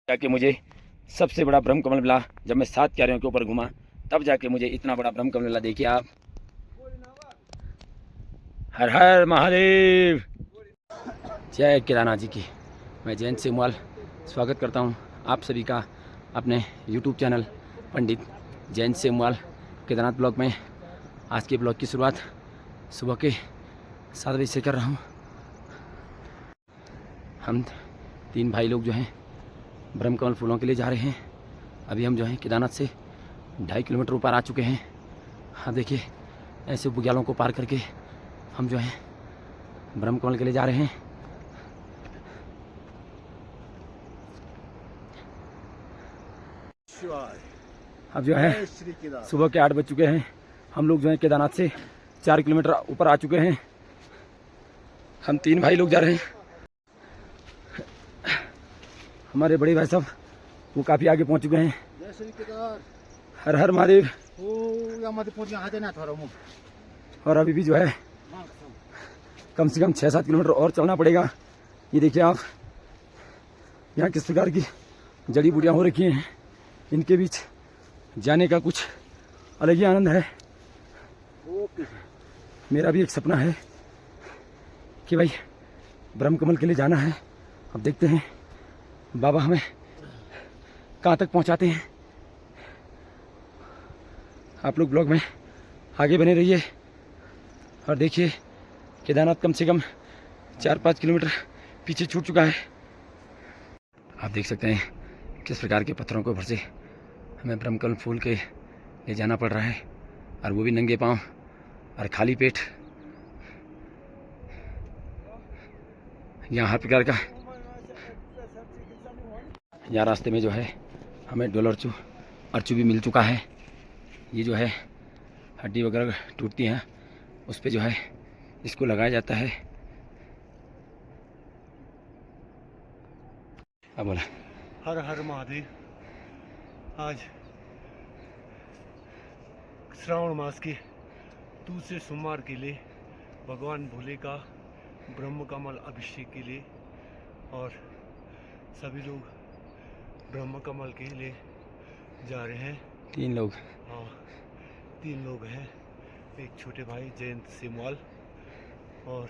जाके मुझे सबसे बड़ा ब्रह्म कमल मिला। जब मैं 7 क्यारियों के ऊपर घूमा तब जाके मुझे इतना बड़ा ब्रह्म कमल मिला। देखिए आप। हर हर महादेव। जय केदारनाथ जी की। मैं जयंत सेमवाल स्वागत करता हूं आप सभी का अपने YouTube चैनल पंडित जयंत सेमवाल केदारनाथ ब्लॉग में। आज के ब्लॉग की शुरुआत सुबह के 7 बजे से कर रहा हूं। हम 3 भाई लोग जो हैं ब्रह्म कमल फूलों के लिए जा रहे हैं। अभी हम जो हैं केदारनाथ से 2.5 किलोमीटर ऊपर आ चुके हैं। हाँ देखिए, ऐसे बुग्यालों को पार करके हम जो हैं ब्रह्म कमल के लिए जा रहे हैं। अब जो है सुबह के 8 बज चुके हैं। हम लोग जो हैं केदारनाथ से 4 किलोमीटर ऊपर आ चुके हैं। हम 3 भाई लोग जा रहे हैं। हमारे बड़े भाई साहब वो काफ़ी आगे पहुंच चुके हैं। हर हर महादेव। और अभी भी जो है कम से कम 6-7 किलोमीटर और चलना पड़ेगा। ये देखिए आप, यहाँ किस प्रकार की जड़ी बूटियाँ हो रखी हैं। इनके बीच जाने का कुछ अलग ही आनंद है। मेरा भी एक सपना है कि भाई ब्रह्म कमल के लिए जाना है। अब देखते हैं बाबा हमें कहाँ तक पहुँचाते हैं। आप लोग ब्लॉग में आगे बने रहिए और देखिए केदारनाथ कम से कम 4-5 किलोमीटर पीछे छूट चुका है। आप देख सकते हैं किस प्रकार के पत्थरों के ऊपर से हमें ब्रह्म कमल फूल के ले जाना पड़ रहा है, और वो भी नंगे पांव और खाली पेट। यहाँ हर प्रकार का यहाँ रास्ते में जो है हमें डोल अर्चू भी मिल चुका है। ये जो है हड्डी वगैरह टूटती हैं उस पे जो है इसको लगाया जाता है। अब बोला हर हर महादेव। आज श्रावण मास के दूसरे सोमवार के लिए भगवान भोले का ब्रह्म कमल अभिषेक के लिए, और सभी लोग ब्रह्म कमल के लिए जा रहे हैं। 3 लोग। हाँ, 3 लोग हैं। एक छोटे भाई जयंत सेमवाल और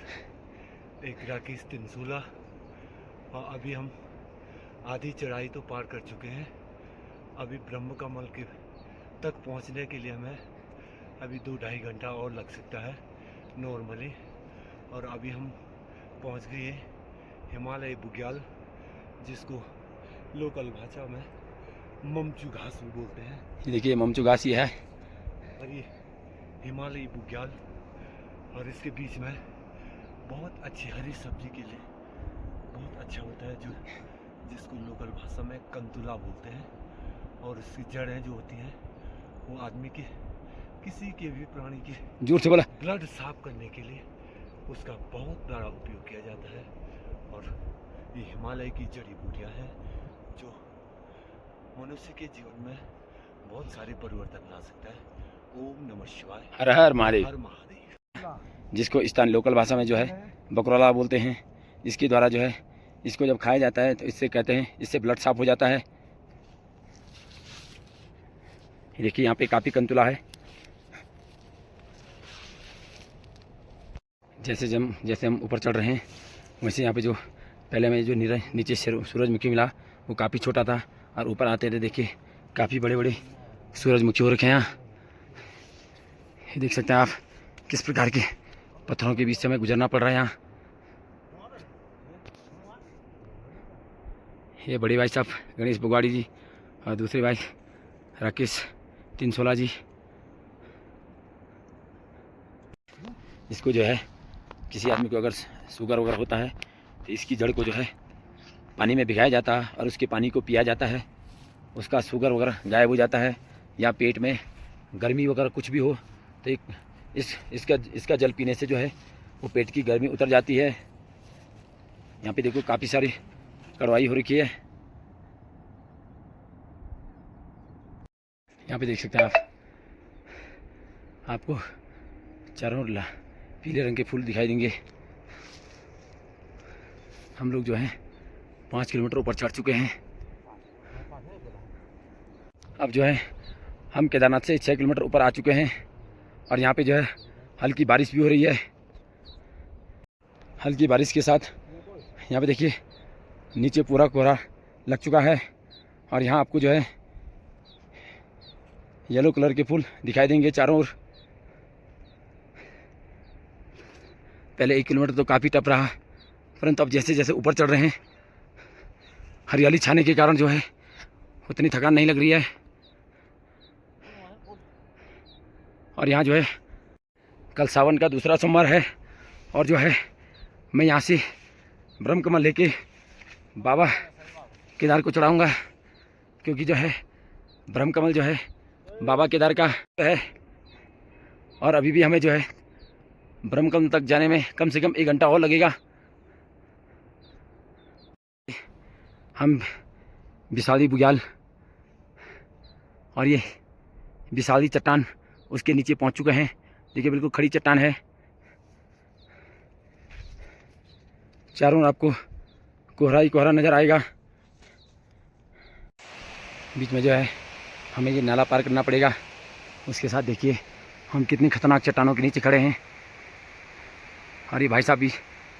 एक राकेश तिनसुला। और अभी हम आधी चढ़ाई तो पार कर चुके हैं। अभी ब्रह्म कमल के तक पहुंचने के लिए हमें अभी 2-2.5 घंटा और लग सकता है नॉर्मली। और अभी हम पहुंच गए हिमालय बुग्याल, जिसको लोकल भाषा में ममचू घास भी बोलते हैं। ये देखिए ममचू घास ही है। और ये हिमालयी बुग्याल, और इसके बीच में बहुत अच्छी हरी सब्जी के लिए बहुत अच्छा होता है, जो जिसको लोकल भाषा में कंतुला बोलते हैं। और इसकी जड़ें जो होती हैं वो आदमी के किसी के भी प्राणी के जोर से बोला ब्लड साफ करने के लिए उसका बहुत बड़ा उपयोग किया जाता है। और ये हिमालय की जड़ी बूटियाँ हैं जो मनुष्य के जीवन में बहुत सारे परिवर्तन ला सकता है। ओम नमः शिवाय। हर हर महादेव। हर महादेव। जिसको स्थानीय लोकल भाषा में जो है बकरौला बोलते हैं। इसके द्वारा जो है इसको जब खाया जाता है तो इससे कहते हैं इससे ब्लड साफ हो जाता है। देखिए यहाँ पे काफ़ी कंतुला है। जैसे हम ऊपर चढ़ रहे हैं वैसे यहाँ पे जो पहले में जो नीचे सूरजमुखी मिला वो काफ़ी छोटा था, और ऊपर आते थे देखिए काफ़ी बड़े बड़े सूरजमुखी हो रखे हैं यहाँ। ये देख सकते हैं आप किस प्रकार के पत्थरों के बीच से हमें गुजरना पड़ रहा है यहाँ। ये बड़े भाई साहब गणेश बुगवाड़ी जी और दूसरे भाई राकेश तिनसुला जी। इसको जो है किसी आदमी को अगर शुगर वगैरह होता है तो इसकी जड़ को जो है पानी में भिगाया जाता है और उसके पानी को पिया जाता है। उसका शुगर वगैरह गायब हो जाता है। या पेट में गर्मी वगैरह कुछ भी हो तो इसका जल पीने से जो है वो पेट की गर्मी उतर जाती है। यहाँ पे देखो काफ़ी सारी कड़वाई हो रखी है। यहाँ पे देख सकते हैं आप, आपको चारों ओर पीले रंग के फूल दिखाई देंगे। हम लोग जो हैं 5 किलोमीटर ऊपर चढ़ चुके हैं। अब जो है हम केदारनाथ से 6 किलोमीटर ऊपर आ चुके हैं और यहाँ पे जो है हल्की बारिश भी हो रही है। हल्की बारिश के साथ यहाँ पे देखिए नीचे पूरा कोहरा लग चुका है और यहाँ आपको जो है येलो कलर के फूल दिखाई देंगे चारों ओर। पहले 1 किलोमीटर तो काफ़ी टफ रहा, परंतु अब जैसे जैसे ऊपर चढ़ रहे हैं हरियाली छाने के कारण जो है उतनी थकान नहीं लग रही है। और यहाँ जो है कल सावन का दूसरा सोमवार है और जो है मैं यहाँ से ब्रह्म कमल लेके बाबा केदार को चढ़ाऊँगा, क्योंकि जो है ब्रह्म कमल जो है बाबा केदार का है और अभी भी हमें जो है ब्रह्म कमल तक जाने में कम से कम 1 घंटा और लगेगा। हम विशाली बुग्याल और ये विशाली चट्टान उसके नीचे पहुंच चुके हैं। देखिए बिल्कुल खड़ी चट्टान है, चारों ओर आपको कोहरा ही कोहरा नज़र आएगा। बीच में जो है हमें ये नाला पार करना पड़ेगा। उसके साथ देखिए हम कितनी खतरनाक चट्टानों के नीचे खड़े हैं और ये भाई साहब भी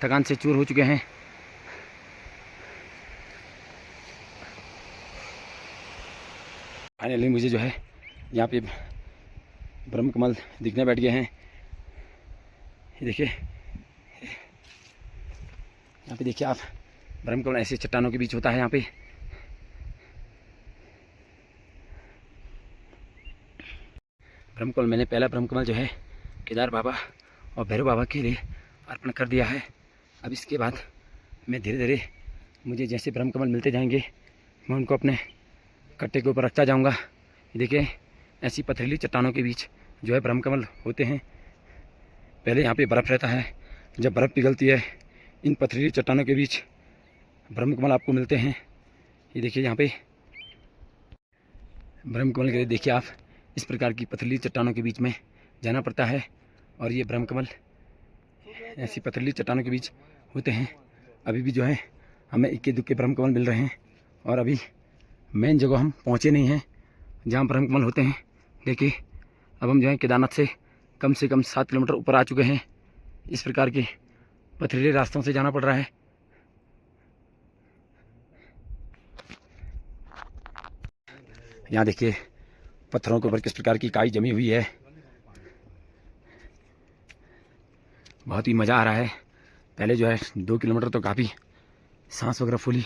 थकान से चूर हो चुके हैं। फाइनली मुझे जो है यहाँ पे ब्रह्म कमल दिखने बैठ गए हैं। ये देखिए यहाँ पे देखिए आप ब्रह्म कमल ऐसे चट्टानों के बीच होता है। यहाँ पे ब्रह्म कमल मैंने पहला ब्रह्म कमल जो है केदार बाबा और भैरव बाबा के लिए अर्पण कर दिया है। अब इसके बाद मैं धीरे धीरे मुझे जैसे ब्रह्म कमल मिलते जाएंगे मैं उनको अपने कट्टे के ऊपर रखता जाऊंगा। देखिए ऐसी पथरीली चट्टानों के बीच जो है ब्रह्म कमल होते हैं। पहले यहाँ पे बर्फ़ रहता है, जब बर्फ़ पिघलती है इन पथरीली चट्टानों के बीच ब्रह्म कमल आपको मिलते हैं। ये देखिए यहाँ पे ब्रह्म कमल के लिए देखिए आप इस प्रकार की पथरीली चट्टानों के बीच में जाना पड़ता है और ये ब्रह्म कमल ऐसी पथरीली चट्टानों के बीच होते हैं। अभी भी जो है हमें इक्के दुक्के ब्रह्म कमल मिल रहे हैं और अभी मेन जगह हम पहुँचे नहीं हैं जहाँ ब्रह्म कमल होते हैं। देखिए अब हम जो है केदारनाथ से कम 7 किलोमीटर ऊपर आ चुके हैं। इस प्रकार के पथरीले रास्तों से जाना पड़ रहा है। यहाँ देखिए पत्थरों के ऊपर किस प्रकार की काई जमी हुई है, बहुत ही मज़ा आ रहा है। पहले जो है 2 किलोमीटर तो काफ़ी सांस वगैरह फूली,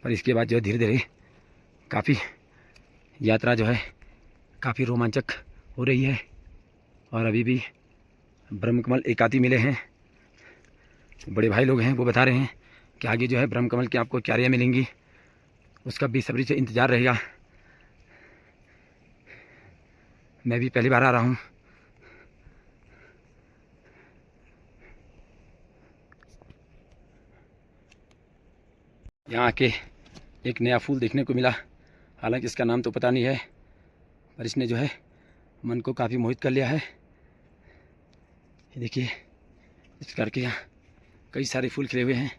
पर इसके बाद जो है धीरे धीरे काफ़ी यात्रा जो है काफ़ी रोमांचक हो रही है। और अभी भी ब्रह्म कमल एक आधी मिले हैं। बड़े भाई लोग हैं वो बता रहे हैं कि आगे जो है ब्रह्म कमल की आपको क्यारियाँ मिलेंगी, उसका बेसब्री से इंतज़ार रहेगा। मैं भी पहली बार आ रहा हूँ। यहाँ आके एक नया फूल देखने को मिला, हालांकि इसका नाम तो पता नहीं है, पर इसने जो है मन को काफ़ी मोहित कर लिया है। ये देखिए इस प्रकार के यहाँ कई सारे फूल खिले हुए हैं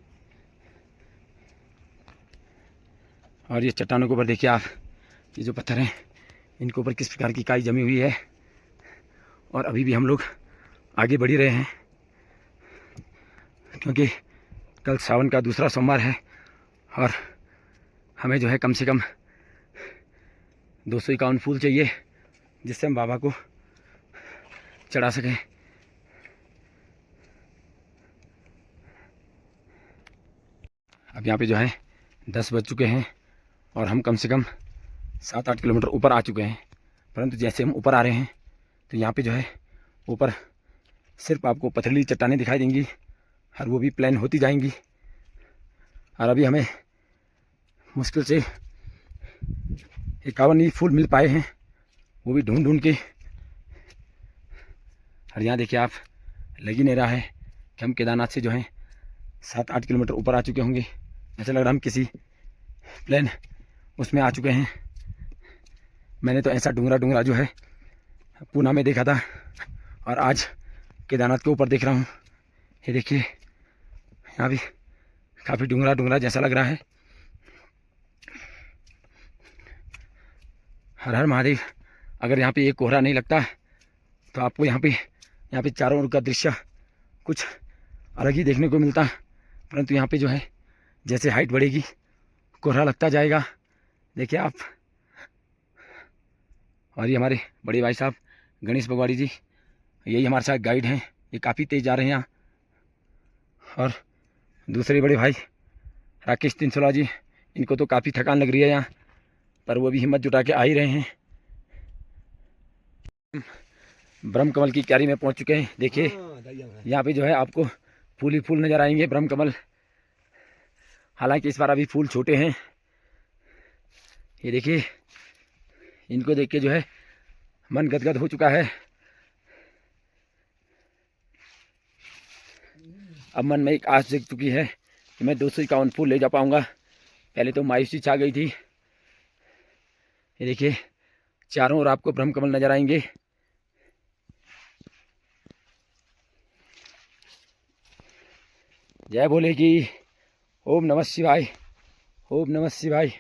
और ये चट्टानों के ऊपर देखिए आप, ये जो पत्थर हैं इनके ऊपर किस प्रकार की काई जमी हुई है। और अभी भी हम लोग आगे बढ़ ही रहे हैं, क्योंकि कल सावन का दूसरा सोमवार है और हमें जो है कम से कम 251 फूल चाहिए जिससे हम बाबा को चढ़ा सकें। अब यहाँ पे जो है 10 बज चुके हैं और हम कम से कम 7-8 किलोमीटर ऊपर आ चुके हैं। परंतु जैसे हम ऊपर आ रहे हैं तो यहाँ पे जो है ऊपर सिर्फ आपको पथरीली चट्टानें दिखाई देंगी और वो भी प्लेन होती जाएंगी। और अभी हमें मुश्किल से 51 ही फूल मिल पाए हैं, वो भी ढूंढ ढूंढ के। और यहाँ देखिए आप, लग ही नहीं रहा है कि हम केदारनाथ से जो है 7-8 किलोमीटर ऊपर आ चुके होंगे। ऐसा लग रहा हम किसी प्लेन उसमें आ चुके हैं। मैंने तो ऐसा डूंगरा जो है पूना में देखा था और आज केदारनाथ के ऊपर देख रहा हूँ। ये देखिए यहाँ भी काफ़ी डूंगरा जैसा लग रहा है। हर हर महादेव। अगर यहाँ पे ये कोहरा नहीं लगता तो आपको यहाँ पे चारों ओर का दृश्य कुछ अलग ही देखने को मिलता, परंतु यहाँ पे जो है जैसे हाइट बढ़ेगी कोहरा लगता जाएगा। देखिए आप। और ये हमारे बड़े भाई साहब गणेश बगवाड़ी जी, यही हमारे साथ गाइड हैं। ये काफ़ी तेज़ जा रहे हैं यहाँ। और दूसरे बड़े भाई राकेश तिनसुला जी, इनको तो काफ़ी थकान लग रही है यहाँ, पर वो भी हिम्मत जुटा के आ ही रहे हैं। ब्रह्म कमल की क्यारी में पहुंच चुके हैं। देखिए यहाँ पे जो है आपको फूल ही फूल नज़र आएंगे, ब्रह्म कमल। हालांकि इस बार अभी फूल छोटे हैं। ये देखिए, इनको देख के जो है मन गदगद हो चुका है। अब मन में एक आस जग चुकी है कि मैं 251 फूल ले जा पाऊँगा। पहले तो मायूसी छा गई थी। ये देखिए चारों ओर आपको ब्रह्म कमल नजर आएंगे। जय भोले की। ओम नमः शिवाय, ओम नमः शिवाय।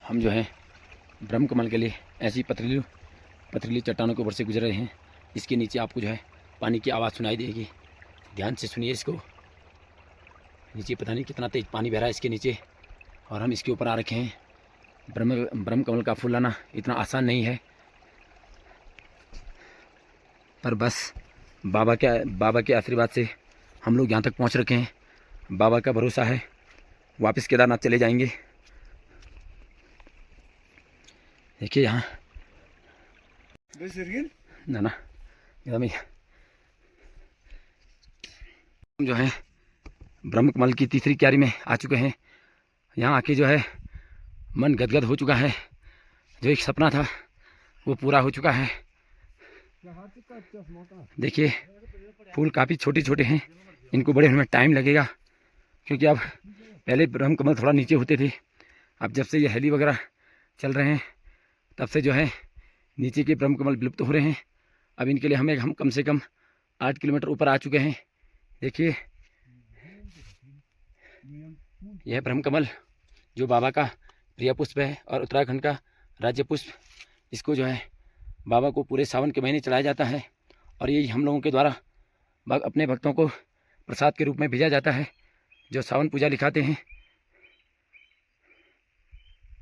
हम जो है ब्रह्म कमल के लिए ऐसी पथरीली चट्टानों के ऊपर से गुजर रहे हैं। इसके नीचे आपको जो है पानी की आवाज़ सुनाई देगी। ध्यान से सुनिए इसको। नीचे पता नहीं कितना तेज पानी बह रहा है इसके नीचे, और हम इसके ऊपर आ रखे हैं। ब्रह्म कमल का फूल लाना इतना आसान नहीं है, पर बस बाबा के आशीर्वाद से हम लोग यहाँ तक पहुँच रखे हैं। बाबा का भरोसा है, वापस केदारनाथ चले जाएंगे। देखिए यहाँ ना एकदम हम जो है ब्रह्म कमल की तीसरी क्यारी में आ चुके हैं। यहाँ आके जो है मन गदगद हो चुका है। जो एक सपना था वो पूरा हो चुका है। देखिए फूल काफ़ी छोटे छोटे हैं, इनको बड़े होने में टाइम लगेगा, क्योंकि अब पहले ब्रह्म कमल थोड़ा नीचे होते थे। अब जब से ये हेली वगैरह चल रहे हैं तब से जो है नीचे के ब्रह्म कमल विलुप्त हो रहे हैं। अब इनके लिए हम कम से कम 8 किलोमीटर ऊपर आ चुके हैं। देखिए यह ब्रह्म कमल जो बाबा का प्रिय पुष्प है और उत्तराखंड का राज्य पुष्प, इसको जो है बाबा को पूरे सावन के महीने चढ़ाया जाता है। और यही हम लोगों के द्वारा अपने भक्तों को प्रसाद के रूप में भेजा जाता है, जो सावन पूजा लिखाते हैं।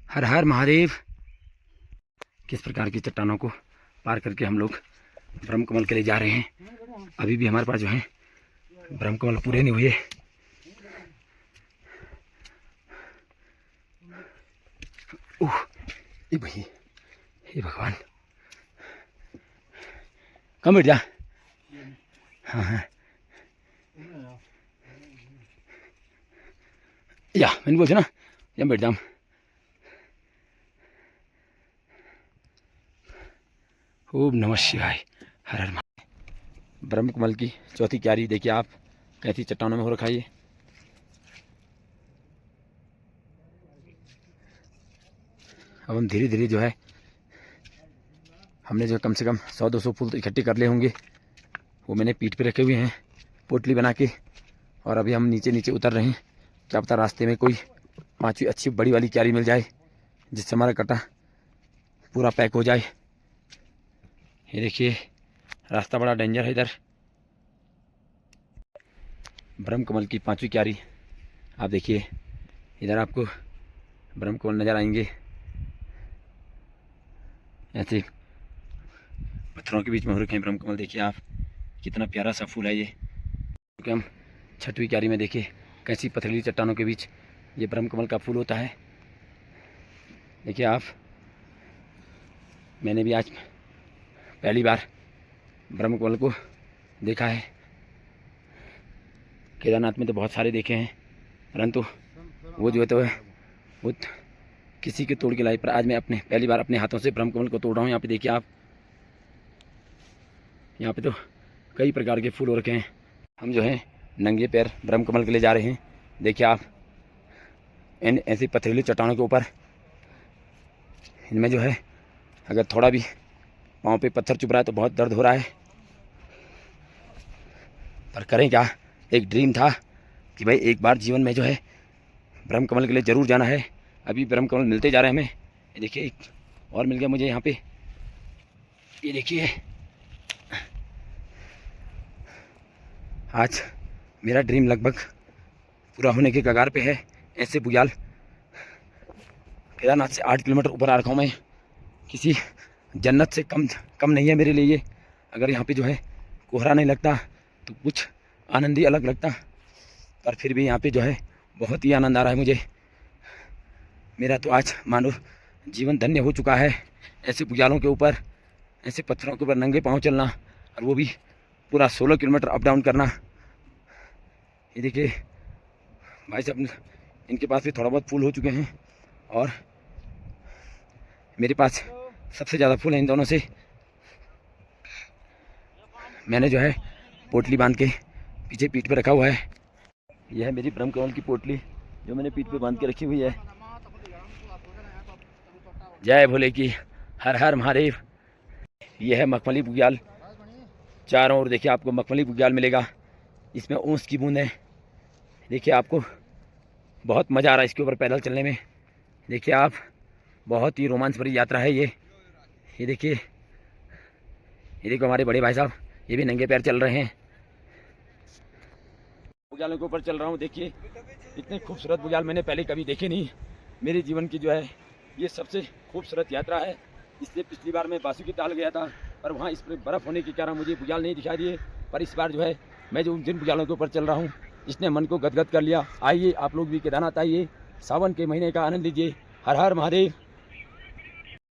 हर हर महादेव। किस प्रकार की चट्टानों को पार करके हम लोग ब्रह्म कमल के लिए जा रहे हैं। अभी भी हमारे पास जो है ब्रह्म कमल पूरे नहीं हुए। ये भाई, हे भगवान, कम बैठ जा। हाँ हाँ या मैंने बोल ना या बैठ जाम। ओम नमः शिवाय, हर हर महादेव। ब्रह्म कमल की चौथी क्यारी देखिए आप कैसी चट्टानों में हो रखा है ये। अब हम धीरे धीरे जो है हमने जो कम से कम 100-200 फूल तो इकट्ठे कर लिए होंगे। वो मैंने पीठ पे रखे हुए हैं पोटली बना के, और अभी हम नीचे उतर रहे हैं। क्या पता रास्ते में कोई 5वीं अच्छी बड़ी वाली क्यारी मिल जाए जिससे हमारा कटा पूरा पैक हो जाए। ये देखिए रास्ता बड़ा डेंजर है इधर। ब्रह्म कमल की 5वीं क्यारी आप देखिए, इधर आपको ब्रह्म कमल नज़र आएंगे। ऐसे पत्थरों के बीच में हो रखे हैं ब्रह्म कमल। देखिए आप कितना प्यारा सा फूल है ये। क्योंकि हम 6वीं क्यारी में देखिए कैसी पथरीली चट्टानों के बीच ये ब्रह्म कमल का फूल होता है। देखिए आप, मैंने भी आज पहली बार ब्रह्म कमल को देखा है। केदारनाथ में तो बहुत सारे देखे हैं, परंतु वो जो है तो वो किसी के तोड़ के लाई, पर आज मैं पहली बार अपने हाथों से ब्रह्म कमल को तोड़ रहा हूँ। यहाँ पे देखिए आप, यहाँ पे तो कई प्रकार के फूल हो रखे हैं। हम जो है नंगे पैर ब्रह्म कमल के लिए जा रहे हैं। देखिए आप इन ऐसी पथरीली चट्टानों के ऊपर, इनमें जो है अगर थोड़ा भी पाँव पे पत्थर चुभ रहा है तो बहुत दर्द हो रहा है, पर करें क्या। एक ड्रीम था कि भाई एक बार जीवन में जो है ब्रह्म कमल के लिए ज़रूर जाना है। अभी ब्रह्म कमल मिलते जा रहे हैं हमें। देखिए और मिल गया मुझे यहाँ पे। ये देखिए आज मेरा ड्रीम लगभग पूरा होने के कगार पे है। ऐसे बुग्याल केदारनाथ से 8 किलोमीटर ऊपर आ रखा हूँ मैं। किसी जन्नत से कम नहीं है मेरे लिए ये। अगर यहाँ पे जो है कोहरा नहीं लगता तो कुछ आनंद ही अलग लगता, पर फिर भी यहाँ पे जो है बहुत ही आनंद आ रहा है मुझे। मेरा तो आज मानो जीवन धन्य हो चुका है। ऐसे बुग्यालों के ऊपर, ऐसे पत्थरों के ऊपर नंगे पाँव चलना, और वो भी पूरा 16 किलोमीटर अप डाउन करना। ये देखिए भाई साहब, इनके पास भी थोड़ा बहुत फूल हो चुके हैं और मेरे पास सबसे ज़्यादा फूल हैं इन दोनों से। मैंने जो है पोटली बांध के पीछे पीठ पे रखा हुआ है। यह है मेरी ब्रह्मकमल की पोटली जो मैंने पीठ पे बांध के रखी हुई है। जय भोले की, हर हर महादेव। यह है मखमली बुग्याल। चारों ओर देखिए आपको मखमली बुग्याल मिलेगा। इसमें ऊँस की बूंद है। देखिए आपको बहुत मज़ा आ रहा है इसके ऊपर पैदल चलने में। देखिए आप, बहुत ही रोमांच भरी यात्रा है ये। ये देखिए, ये देखो हमारे बड़े भाई साहब, ये भी नंगे पैर चल रहे हैं। बुग्यालों के ऊपर चल रहा हूँ। देखिए इतने खूबसूरत बुग्याल मैंने पहले कभी देखे नहीं। मेरे जीवन की जो है ये सबसे खूबसूरत यात्रा है। इससे पिछली बार मैं बासुकी ताल गया था, पर वहाँ इस पर बर्फ़ होने के कारण मुझे बुग्याल नहीं दिखाई दिए। पर इस बार जो है मैं जो जिन बुग्यालों के ऊपर चल रहा हूँ, इसने मन को गदगद कर लिया। आइए आप लोग भी केदारनाथ आइए, सावन के महीने का आनंद लीजिए। हर हर महादेव।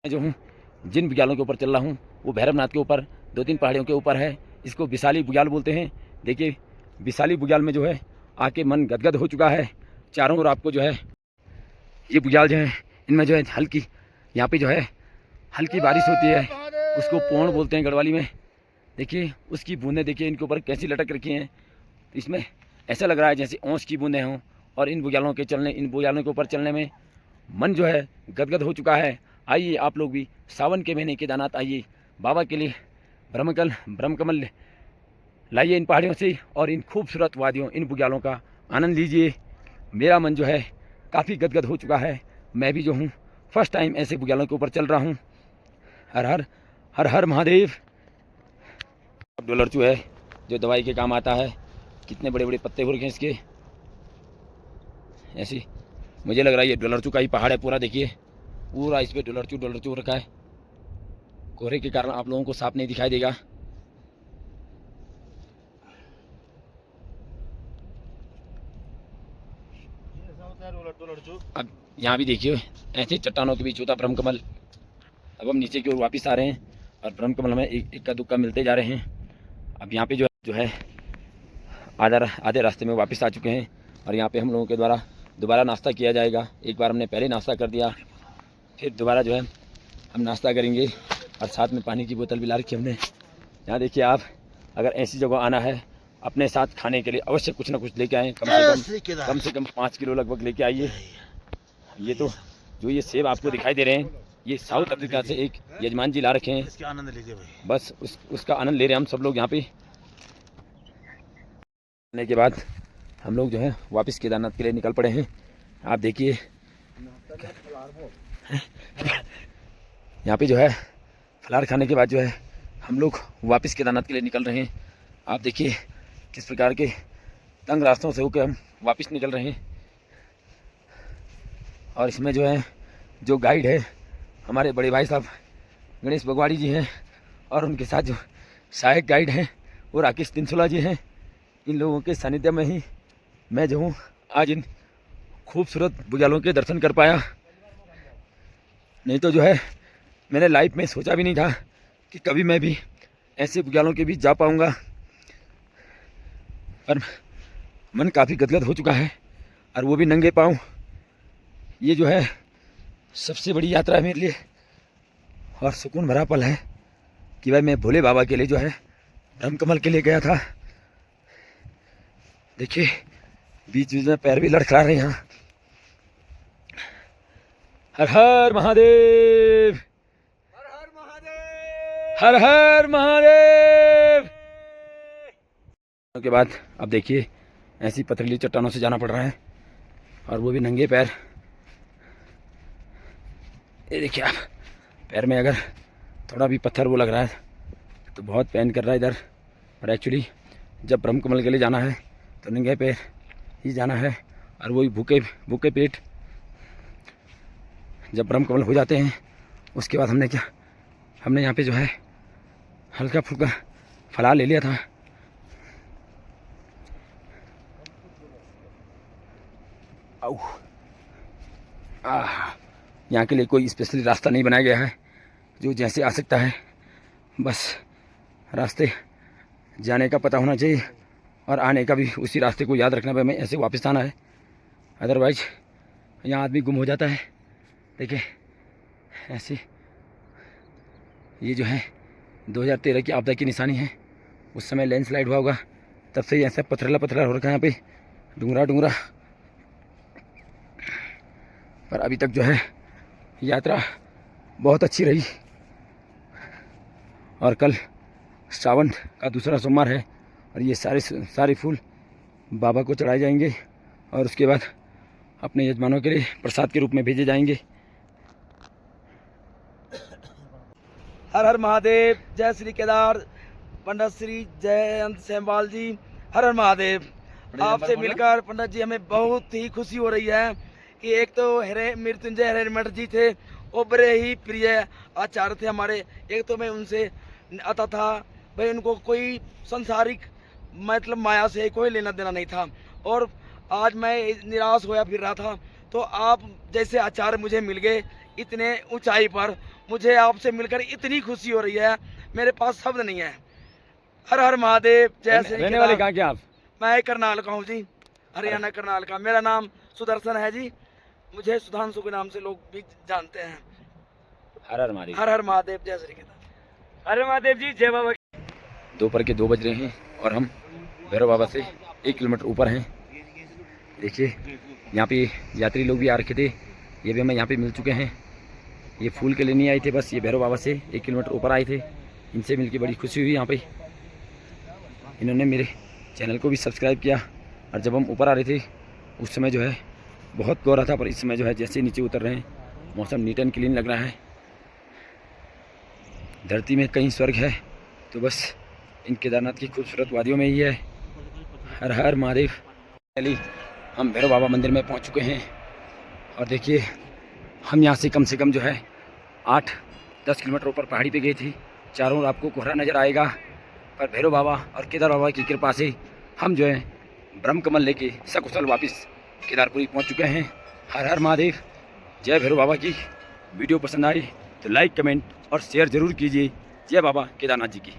मैं जो हूँ जिन बुग्यालों के ऊपर चल रहा हूँ वो भैरवनाथ के ऊपर 2-3 पहाड़ियों के ऊपर है। इसको विशाली बुग्याल बोलते हैं। देखिए विशाली बुग्याल में जो है आके मन गदगद हो चुका है। चारों ओर आपको जो है ये बुग्याल जो है, इनमें जो है हल्की, यहाँ पे जो है हल्की बारिश होती है, उसको पोण बोलते हैं गढ़वाली में। देखिए उसकी बूंदें देखिए इनके ऊपर कैसी लटक रखी हैं। तो इसमें ऐसा लग रहा है जैसे ओस की बूंदें हों। और इन बुग्यालों के ऊपर चलने में मन जो है गदगद हो चुका है। आइए आप लोग भी सावन के महीने केदारनाथ आइए, बाबा के लिए ब्रह्मकमल लाइए इन पहाड़ियों से, और इन खूबसूरत वादियों, इन बुग्यालों का आनंद लीजिए। मेरा मन जो है काफ़ी गदगद हो चुका है। मैं भी जो हूँ फर्स्ट टाइम ऐसे बुग्यालों के ऊपर चल रहा हूँ। हर हर महादेव। डोलरचू है जो दवाई के काम आता है। कितने बड़े बड़े पत्ते हो रखे हैं इसके। ऐसे मुझे लग रहा है ये डोलरचू का ही पहाड़ है पूरा। देखिए पूरा इस पर डोलरचू रखा है। कोहरे के कारण आप लोगों को साफ नहीं दिखाई देगा। अब यहाँ भी देखिए ऐसे चट्टानों के बीच होता ब्रह्मकमल। अब हम नीचे की ओर वापस आ रहे हैं और ब्रह्मकमल हमें एक का दुक्का मिलते जा रहे हैं। अब यहाँ पे जो है आधे रास्ते में वापस आ चुके हैं और यहाँ पे हम लोगों के द्वारा दोबारा नाश्ता किया जाएगा। एक बार हमने पहले नाश्ता कर दिया, फिर दोबारा जो है हम नाश्ता करेंगे और साथ में पानी की बोतल भी ला रखी हमने। यहाँ देखिए आप, अगर ऐसी जगह आना है अपने साथ खाने के लिए अवश्य कुछ ना कुछ लेके आएँ। कम से कम 5 किलो लगभग लेके आइए। ये तो जो ये सेब आपको दिखाई दे रहे हैं, ये साउथ अफ्रीका से एक यजमान जी ला रखे हैं। इसका आनंद लीजिए भाई। बस उसका आनंद ले रहे हैं हम सब लोग यहाँ पे। आने के बाद हम लोग जो है वापस केदारनाथ के लिए निकल पड़े हैं। आप देखिए यहाँ पे जो है फलाहार खाने के बाद जो है हम लोग वापस केदारनाथ के लिए निकल रहे हैं। आप देखिए किस प्रकार के तंग रास्तों से होकर हम वापस निकल रहे हैं। और इसमें जो है जो गाइड है हमारे बड़े भाई साहब गणेश बगवाड़ी जी हैं, और उनके साथ जो सहायक गाइड हैं वो राकेश तिनसुला जी हैं। इन लोगों के सानिध्य में ही मैं जो हूँ आज इन खूबसूरत बुग्यालों के दर्शन कर पाया। नहीं तो जो है मैंने लाइफ में सोचा भी नहीं था कि कभी मैं भी ऐसे बुग्यालों के बीच जा पाऊँगा। पर मन काफ़ी गदगद हो चुका है, और वो भी नंगे पाँव। ये जो है सबसे बड़ी यात्रा है मेरे लिए, और सुकून भरा पल है कि भाई मैं भोले बाबा के लिए जो है ब्रह्मकमल के लिए गया था। देखिए बीच बीच में पैर भी लड़खड़ा रहे हैं यहाँ। हर हर महादेव, हर हर महादेव, हर हर महादेव। के बाद अब देखिए ऐसी पथरीली चट्टानों से जाना पड़ रहा है, और वो भी नंगे पैर। ये देखिए आप, पैर में अगर थोड़ा भी पत्थर वो लग रहा है तो बहुत पेन कर रहा है इधर। पर एक्चुअली जब ब्रह्म कमल के लिए जाना है तो नंगे पैर ही जाना है, और वही भूखे पेट जब ब्रह्म कमल हो जाते हैं उसके बाद हमने यहाँ पे जो है हल्का फुल्का फलाहार ले लिया था। यहाँ के लिए कोई स्पेशली रास्ता नहीं बनाया गया है, जो जैसे आ सकता है बस रास्ते जाने का पता होना चाहिए और आने का भी उसी रास्ते को याद रखना। हमें ऐसे वापस आना है, अदरवाइज यहाँ आदमी गुम हो जाता है। देखिए ऐसे ये जो है 2013 की आपदा की निशानी है। उस समय लैंडस्लाइड हुआ होगा, तब से ऐसा पथरा हो रखा है यहाँ पे, डूंगरा। पर अभी तक जो है यात्रा बहुत अच्छी रही, और कल सावन का दूसरा सोमवार है और ये सारे फूल बाबा को चढ़ाए जाएंगे और उसके बाद अपने यजमानों के लिए प्रसाद के रूप में भेजे जाएंगे। हर हर महादेव, जय श्री केदार, पंडित श्री जयंत सेमवाल जी, हर हर महादेव। आपसे मिलकर पंडित जी हमें बहुत ही खुशी हो रही है कि एक तो मृत्युंजय हिरेमठ जी थे, वो बड़े ही प्रिय आचार्य थे हमारे। एक तो मैं उनसे आता था भाई, उनको कोई संसारिक मतलब माया से कोई लेना देना नहीं था, और आज मैं निराश होया फिर रहा था तो आप जैसे आचार्य मुझे मिल गए इतने ऊंचाई पर। मुझे आपसे मिलकर इतनी खुशी हो रही है, मेरे पास शब्द नहीं है। हर हर महादेव, जय श्री। रहने वाले कहाँ के आप? मैं करनाल का हूँ जी, हरियाणा करनाल का। मेरा नाम सुदर्शन है जी, मुझे सुधांशु के नाम से लोग भी जानते हैं। हर हर महादेव। हर हर महादेव, जय श्री केदार। हर महादेव जी, जय बाबा। दोपहर के 2 बज रहे हैं और हम भैरव बाबा से 1 किलोमीटर ऊपर हैं। देखिए यहाँ पे यात्री लोग भी आ रखे थे, ये भी हमें यहाँ पे मिल चुके हैं। ये फूल के लिए नहीं आए थे, बस ये भैरव बाबा से 1 किलोमीटर ऊपर आए थे। इनसे मिलके बड़ी खुशी हुई। यहाँ पे इन्होंने मेरे चैनल को भी सब्सक्राइब किया, और जब हम ऊपर आ रहे थे उस समय जो है बहुत कोहरा था, पर इस समय जो है जैसे नीचे उतर रहे हैं मौसम नीट एंड क्लीन लग रहा है। धरती में कहीं स्वर्ग है तो बस इन केदारनाथ की खूबसूरत वादियों में ही है। हर हर महादेव। चलिए हम भैरव बाबा मंदिर में पहुंच चुके हैं, और देखिए हम यहाँ से कम जो है 8-10 किलोमीटर ऊपर पहाड़ी पे गए थे। चारों ओर आपको कोहरा नज़र आएगा, पर भैरव बाबा और केदार बाबा की कृपा से हम जो है ब्रह्म कमल लेके सकुशल वापस केदारपुरी पहुँच चुके हैं। हर हर महादेव, जय भैरव बाबा की। वीडियो पसंद आई तो लाइक, कमेंट और शेयर ज़रूर कीजिए। जय बाबा केदारनाथ जी की।